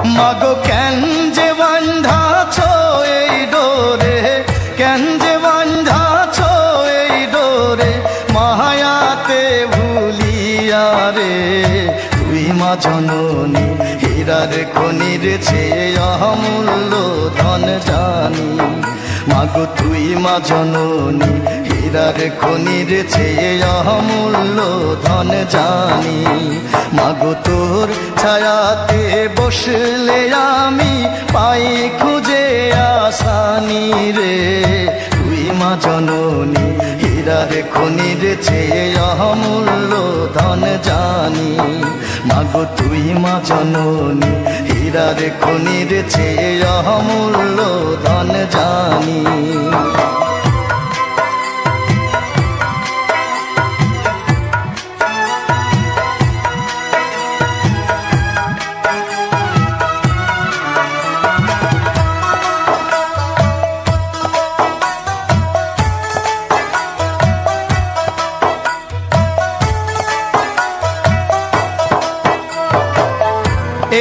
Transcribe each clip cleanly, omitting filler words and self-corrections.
মাগো কেন যে বান্ধাছ এই ডোরে, কেন যে বান্ধাছ এই ডোরে, মায়াতে ভুলিয়া রে। তুই মা জননী হীরার খনির চেয়ে অমূল্য ধন জানি। মাগো তুই মা জননী হীরার খনির চেয়ে অমূল্য ধন জানি। মাগো তোর ছায়াতে বসলে আমি পাই খুঁজে আসানি রে। তুই মা জননী হীরার খনির চেয়ে অমূল্য ধন জানি। মাগো তুই মা জননী হীরার খনির চেয়ে অমূল্য ধন জানি।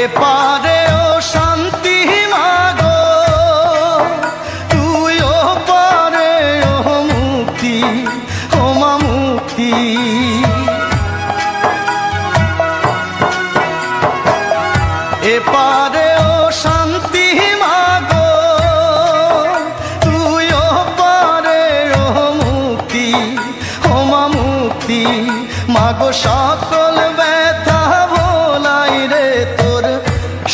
এপারে ও শান্তি মাগো, তুই ও পারে ও মুক্তি, ও মা মুক্তি। এপারে ও শান্তি মাগো, তুই ও পারে ও মুক্তি, ও মা মুক্তি। মাগো সকল ব্যথা ভোলাই রে তোর,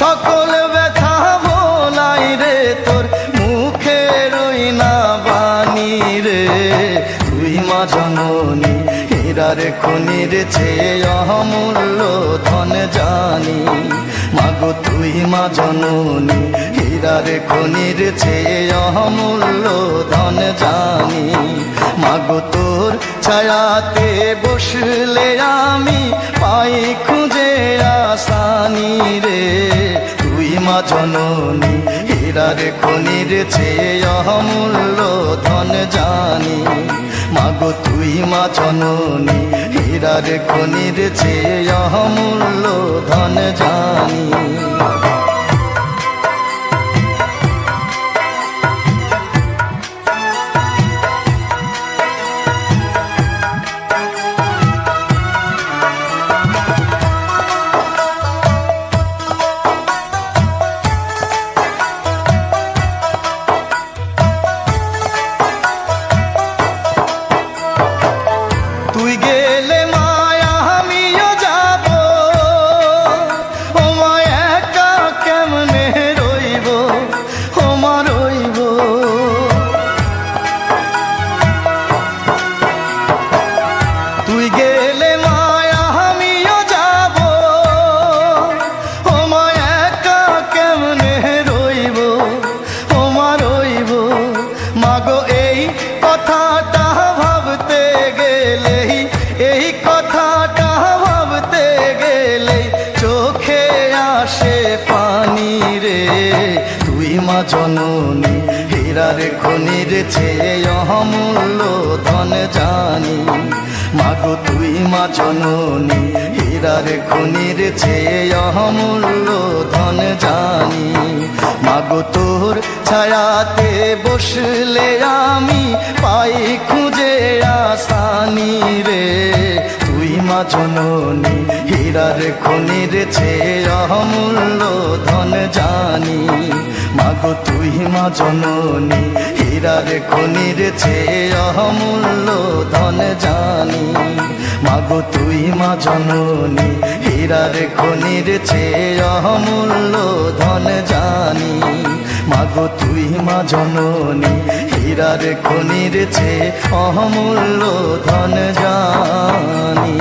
সকল ব্যথা ভোলাই রে তোর, মুখের ওই না বাণী রে। তুই মা জননী হীরার খনির চেয়ে অমূল্য ধন জানি। মাগো তুই মা জননী হীরার খনির চেয়ে অমূল্য ধন জানি। মাগো তোর ছায়াতে বসলে আমি পাই খুঁজে আসানি রে। তুই মা জননী হীরার খনির চেয়ে অমূল্য ধন জানি। মাগো তুই মা জননী হীরার খনির চেয়ে অমূল্য ধন জানি। তুই গেলে মায়া আমিও যাব, ও মা একা কেমনে রইব, ও মা রইব। তুই গেলে মায়া আমিও যাব, ও মা একা কেমনে রইব, ও মা রইব। মাগো এই কথাটা ভাবতে গেলেই, এই কথাটা ভাবতে গেলেই চোখে আসে পানি রে। তুই মা জননী হীরার খনির চেয়ে অমূল্য ধন জানি। মাগো তুই মা জননী হীরার খনির চেয়ে অমূল্য ধন জানি। মাগো তোর ছায়াতে বসলে আমি পাই খুঁজে আসানি রে। তুই মা জননী হীরার খনির চেয়ে অমূল্য ধন জানি। মাগো তুই মা জননী হীরার খনির চেয়ে অমূল্য ধন জানি। মাগো তুই মা জননী হীরার খনির চেয়ে অমূল্য ধন জানি। মাগো তুই মা জননী হীরার খনির চেয়ে অমূল্য ধন জানি।